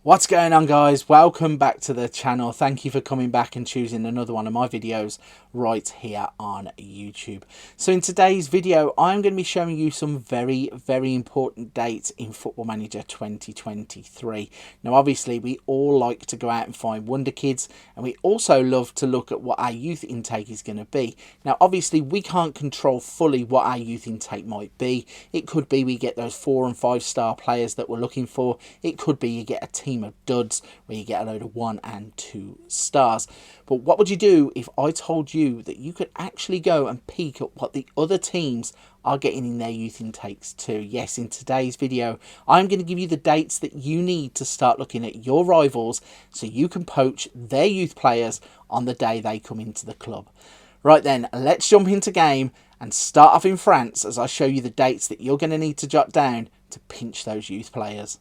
What's going on, guys? Welcome back to the channel. Thank you for coming back and choosing another one of my videos right here on YouTube. So in today's video, I'm going to be showing you some very important dates in Football Manager 2023. Now obviously we all like to go out and find wonder kids, and we also love to look at what our youth intake is going to be. Now obviously we can't control fully what our youth intake might be. It could be we get those 4 and 5 star players that we're looking for. It could be you get a team of duds where you get a load of 1 and 2 stars. But what would you do if I told you that you could actually go and peek at what the other teams are getting in their youth intakes too? Yes, in today's video I'm going to give you the dates that you need to start looking at your rivals so you can poach their youth players on the day they come into the club. Right then, let's jump into game and start off in France as I show you the dates that you're going to need to jot down to pinch those youth players.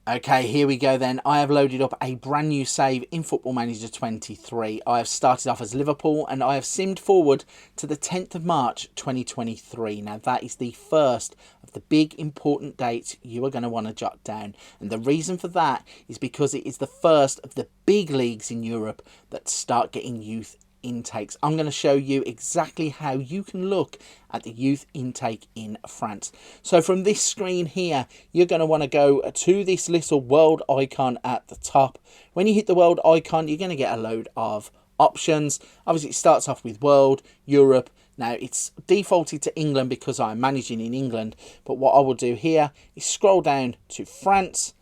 Okay, here we go then. I have loaded up a brand new save in Football Manager 23. I have started off as Liverpool and I have simmed forward to the 10th of March 2023. Now that is the first of the big important dates you are going to want to jot down. And the reason for that is because it is the first of the big leagues in Europe that start getting youth intakes. I'm going to show you exactly how you can look at the youth intake in France. So from this screen here, you're going to want to go to this little world icon at the top. When you hit the world icon, you're going to get a load of options. Obviously it starts off with world, Europe. Now it's defaulted to England because I'm managing in England, but what I will do here is scroll down to France.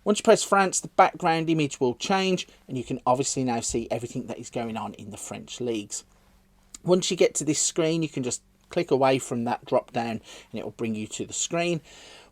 Once you press France, the background image will change and you can obviously now see everything that is going on in the French leagues. Once you get to this screen, you can just click away from that drop down and it will bring you to the screen.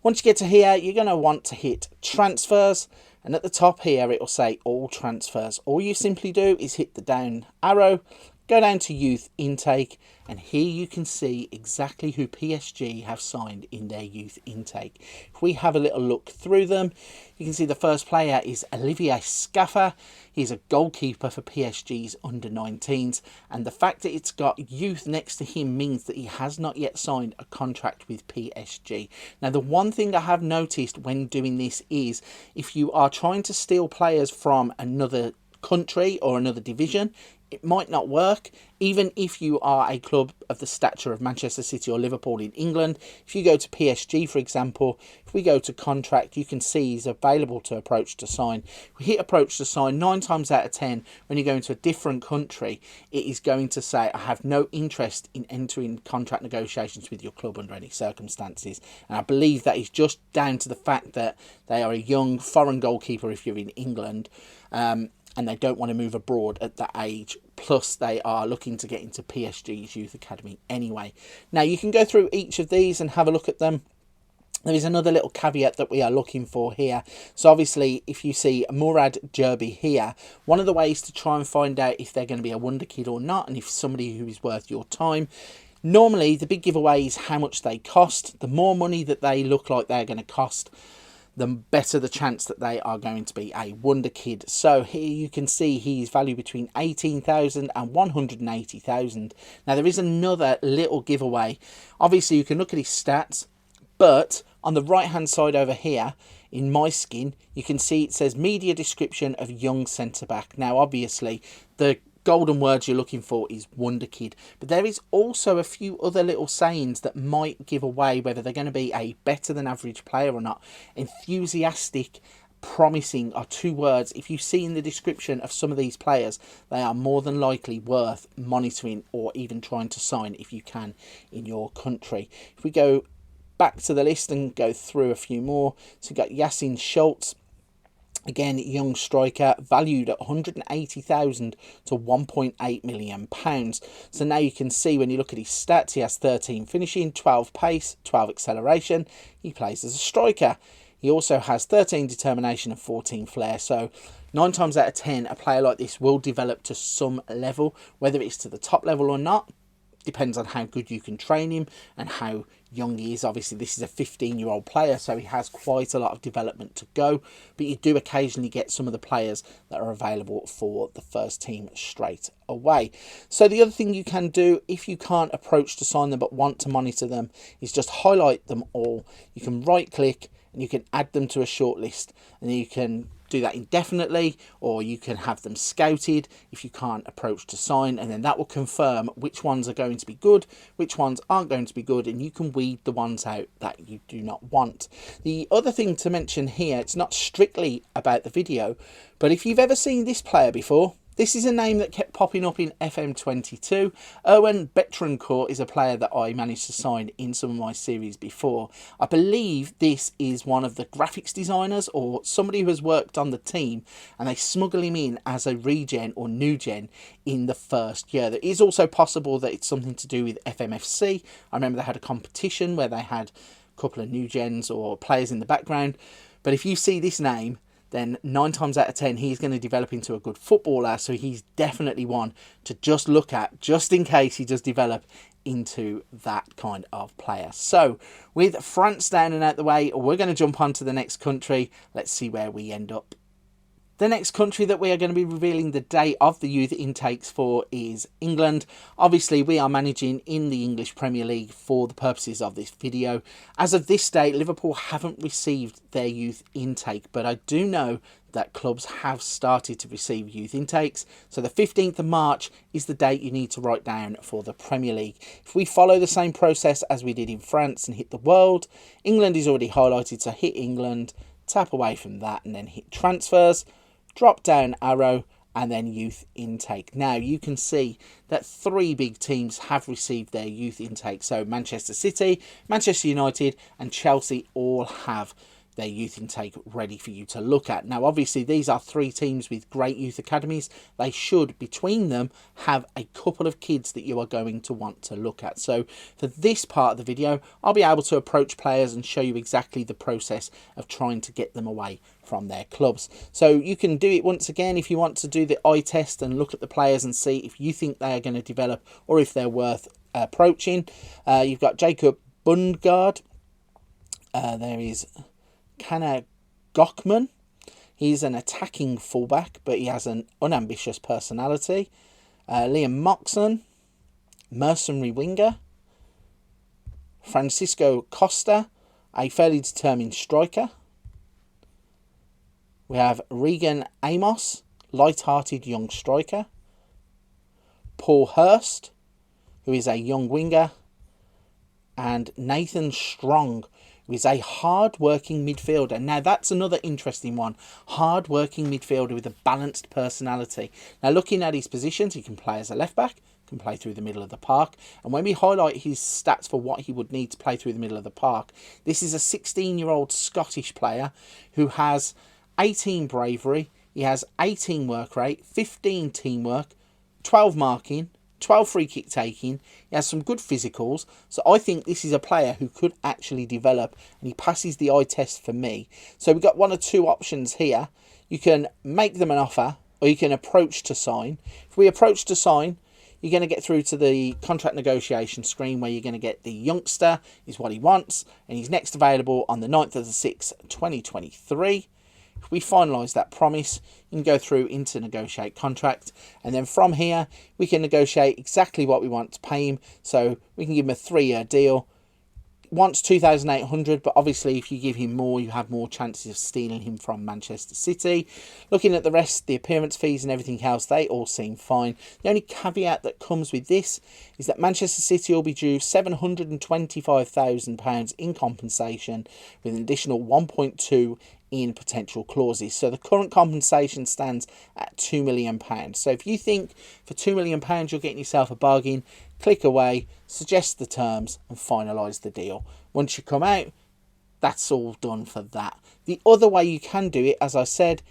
Once you get to here, you're going to want to hit transfers, and at the top here it will say all transfers. All you simply do is hit the down arrow, go down to youth intake, and here you can see exactly who PSG have signed in their youth intake. If we have a little look through them, you can see the first player is Olivier Scaffer. He's a goalkeeper for PSG's under-19s, and the fact that it's got youth next to him means that he has not yet signed a contract with PSG. Now the one thing I have noticed when doing this is if you are trying to steal players from another country or another division, it might not work. Even if you are a club of the stature of Manchester City or Liverpool in England, if you go to PSG, for example, if we go to contract, you can see he's available to approach to sign. We hit approach to sign 9 times out of 10. When you go into a different country, it is going to say, I have no interest in entering contract negotiations with your club under any circumstances. And I believe that is just down to the fact that they are a young foreign goalkeeper if you're in England. And they don't want to move abroad at that age. Plus, they are looking to get into PSG's youth academy anyway. Now, you can go through each of these and have a look at them. There is another little caveat that we are looking for here. So obviously, if you see Murad Jerby here, one of the ways to try and find out if they're going to be a wonder kid or not, and if somebody who is worth your time, normally the big giveaway is how much they cost. The more money that they look like they're going to cost, the better the chance that they are going to be a wonder kid. So here you can see he's valued between 18,000 and 180,000. Now there is another little giveaway. Obviously you can look at his stats, but on the right hand side over here in my skin, you can see it says media description of young centre back. Now obviously the golden words you're looking for is wonder kid, but there is also a few other little sayings that might give away whether they're going to be a better than average player or not. Enthusiastic, promising are 2 words. If you see in the description of some of these players, they are more than likely worth monitoring or even trying to sign if you can in your country. If we go back to the list and go through a few more, so we've got Yasin Schultz. Again, young striker, valued at 180,000 to 1.8 million pounds. So now you can see when you look at his stats, he has 13 finishing, 12 pace, 12 acceleration. He plays as a striker. He also has 13 determination and 14 flair. So 9 times out of 10, a player like this will develop to some level. Whether it's to the top level or not depends on how good you can train him and how young he is. Obviously this is a 15-year-old player, so he has quite a lot of development to go, but you do occasionally get some of the players that are available for the first team straight away. So the other thing you can do if you can't approach to sign them but want to monitor them is just highlight them all. You can right click and you can add them to a shortlist, and then you can do that indefinitely, or you can have them scouted if you can't approach to sign, and then that will confirm which ones are going to be good, which ones aren't going to be good, and you can weed the ones out that you do not want. The other thing to mention here, it's not strictly about the video, but if you've ever seen this player before, this is a name that kept popping up in FM22. Owen Betrancourt is a player that I managed to sign in some of my series before. I believe this is one of the graphics designers or somebody who has worked on the team, and they smuggle him in as a regen or new gen in the first year. It is also possible that it's something to do with FMFC. I remember they had a competition where they had a couple of new gens or players in the background. But if you see this name, then 9 times out of 10 he's going to develop into a good footballer, so he's definitely one to just look at, just in case he does develop into that kind of player. So with France down and out the way, we're going to jump on to the next country. Let's see where we end up. The next country that we are going to be revealing the date of the youth intakes for is England. Obviously, we are managing in the English Premier League for the purposes of this video. As of this date, Liverpool haven't received their youth intake, but I do know that clubs have started to receive youth intakes. So the 15th of March is the date you need to write down for the Premier League. If we follow the same process as we did in France and hit the world, England is already highlighted, so hit England, tap away from that, and then hit transfers. Drop down arrow and then youth intake. Now you can see that 3 big teams have received their youth intake. So Manchester City, Manchester United and Chelsea all have their youth intake ready for you to look at. Now obviously these are 3 teams with great youth academies. They should between them have a couple of kids that you are going to want to look at. So for this part of the video I'll be able to approach players and show you exactly the process of trying to get them away from their clubs. So you can do it once again if you want to do the eye test and look at the players and see if you think they are going to develop or if they're worth approaching. You've got Jacob Bundgaard. There is Kana Gochman. He's an attacking fullback, but he has an unambitious personality. Liam Moxon, mercenary winger. Francisco Costa, a fairly determined striker. We have Regan Amos, light-hearted young striker. Paul Hurst, who is a young winger. And Nathan Strong, who is a hard-working midfielder. Now, that's another interesting one. Hard-working midfielder with a balanced personality. Now, looking at his positions, he can play as a left-back, can play through the middle of the park. And when we highlight his stats for what he would need to play through the middle of the park, this is a 16-year-old Scottish player who has 18 bravery, he has 18 work rate, 15 teamwork, 12 marking, 12 free kick taking. He has some good physicals, so I think this is a player who could actually develop, and he passes the eye test for me. So we've got 1 or 2 options here. You can make them an offer, or you can approach to sign. If we approach to sign, you're going to get through to the contract negotiation screen where you're going to get the youngster is what he wants, and he's next available on the 9th of the 6th, 2023. If we finalise that promise, you can go through into negotiate contract, and then from here we can negotiate exactly what we want to pay him. So we can give him a 3-year deal. Wants 2,800, but obviously if you give him more, you have more chances of stealing him from Manchester City. Looking at the rest, the appearance fees and everything else, they all seem fine. The only caveat that comes with this is that Manchester City will be due £725,000 in compensation, with an additional 1.2 in potential clauses. So the current compensation stands at £2 million. So if you think for £2 million you're getting yourself a bargain, click away, suggest the terms and finalise the deal. Once you come out, that's all done for that. The other way you can do it, as I said,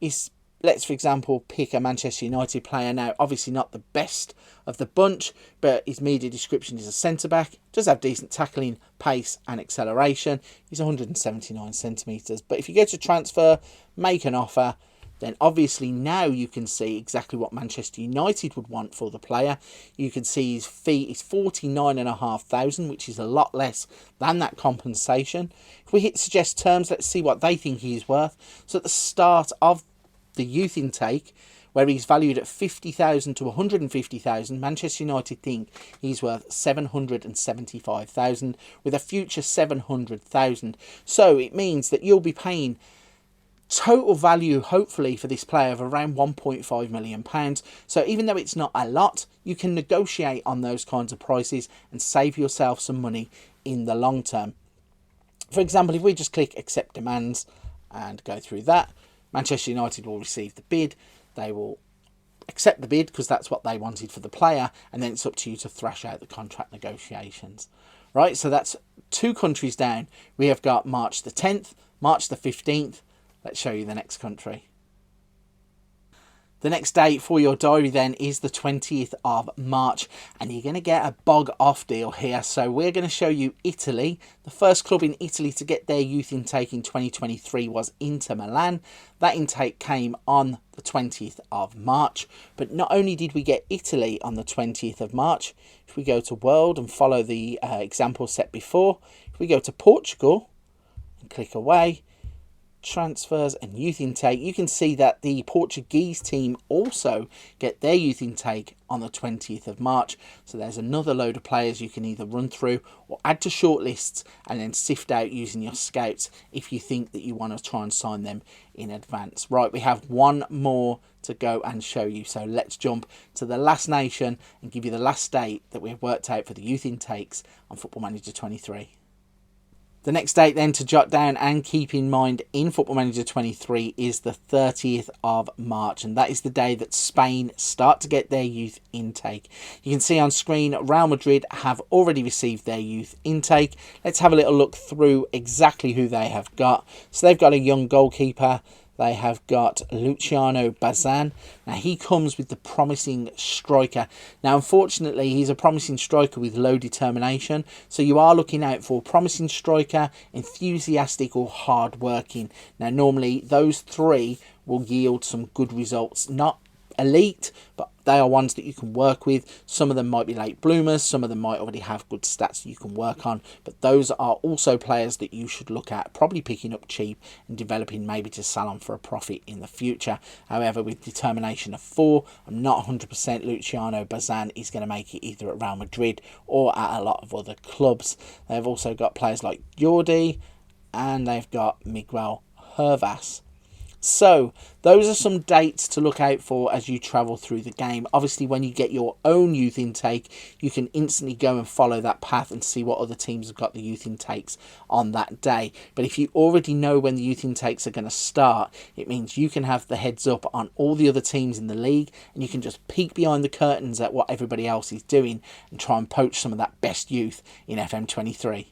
is let's, for example, pick a Manchester United player. Now, obviously not the best of the bunch, but his media description is a centre-back. Does have decent tackling, pace and acceleration. He's 179 centimetres. But if you go to transfer, make an offer, then obviously now you can see exactly what Manchester United would want for the player. You can see his fee is 49,500, which is a lot less than that compensation. If we hit suggest terms, let's see what they think he is worth. So at the start of the youth intake, where he's valued at 50,000 to 150,000, Manchester United think he's worth 775,000, with a future 700,000. So it means that you'll be paying Total value, hopefully, for this player of around £1.5 million. So even though it's not a lot, you can negotiate on those kinds of prices and save yourself some money in the long term. For example, if we just click accept demands and go through that, Manchester United will receive the bid. They will accept the bid because that's what they wanted for the player, and then it's up to you to thrash out the contract negotiations. Right, so that's 2 countries down. We have got March the 10th, March the 15th. Let's show you the next country. The next date for your diary then is the 20th of March, and you're going to get a bog off deal here. So we're going to show you Italy. The first club in Italy to get their youth intake in 2023 was Inter Milan. That intake came on the 20th of March. But not only did we get Italy on the 20th of March, if we go to World and follow the example set before, if we go to Portugal and click away, transfers and youth intake, you can see that the Portuguese team also get their youth intake on the 20th of March. So there's another load of players you can either run through or add to shortlists and then sift out using your scouts if you think that you want to try and sign them in advance. Right, we have one more to go and show you, so let's jump to the last nation and give you the last date that we've worked out for the youth intakes on Football Manager 23. The next date then to jot down and keep in mind in Football Manager 23 is the 30th of March, and that is the day that Spain start to get their youth intake. You can see on screen Real Madrid have already received their youth intake. Let's have a little look through exactly who they have got. So they've got a young goalkeeper. They have got Luciano Bazan. Now, he comes with the promising striker. Now, unfortunately, he's a promising striker with low determination. So you are looking out for promising striker, enthusiastic or hard-working. Now, normally, those 3 will yield some good results. Not elite, but they are ones that you can work with. Some of them might be late bloomers, some of them might already have good stats that you can work on, but those are also players that you should look at probably picking up cheap and developing, maybe to sell on for a profit in the future. However, with determination of 4, I'm not 100% Luciano Bazan is going to make it either at Real Madrid or at a lot of other clubs. They've also got players like Jordi, and they've got Miguel Hervas. So those are some dates to look out for as you travel through the game. Obviously, when you get your own youth intake, you can instantly go and follow that path and see what other teams have got the youth intakes on that day. But if you already know when the youth intakes are going to start, it means you can have the heads up on all the other teams in the league, and you can just peek behind the curtains at what everybody else is doing and try and poach some of that best youth in FM23.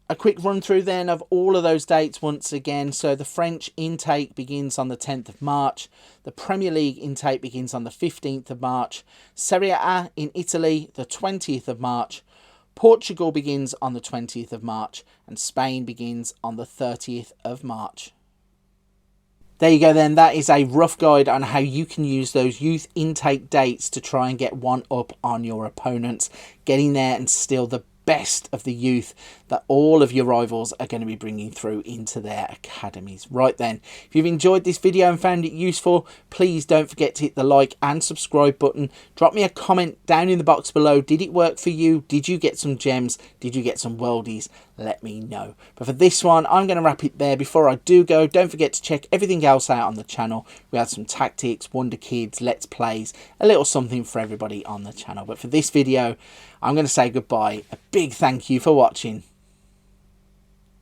A quick run through then of all of those dates once again. So the French intake begins on the 10th of March. The Premier League intake begins on the 15th of March. Serie A in Italy, the 20th of March. Portugal begins on the 20th of March. And Spain begins on the 30th of March. There you go then, that is a rough guide on how you can use those youth intake dates to try and get one up on your opponents. Getting there and steal the best of the youth that all of your rivals are going to be bringing through into their academies. Right then, if you've enjoyed this video and found it useful, please don't forget to hit the like and subscribe button. Drop me a comment down in the box below. Did it work for you? Did you get some gems? Did you get some worldies? Let me know. But for this one, I'm going to wrap it there. Before I do go, don't forget to check everything else out on the channel. We had some tactics, Wonder Kids, Let's Plays, a little something for everybody on the channel. But for this video, I'm going to say goodbye. A big thank you for watching.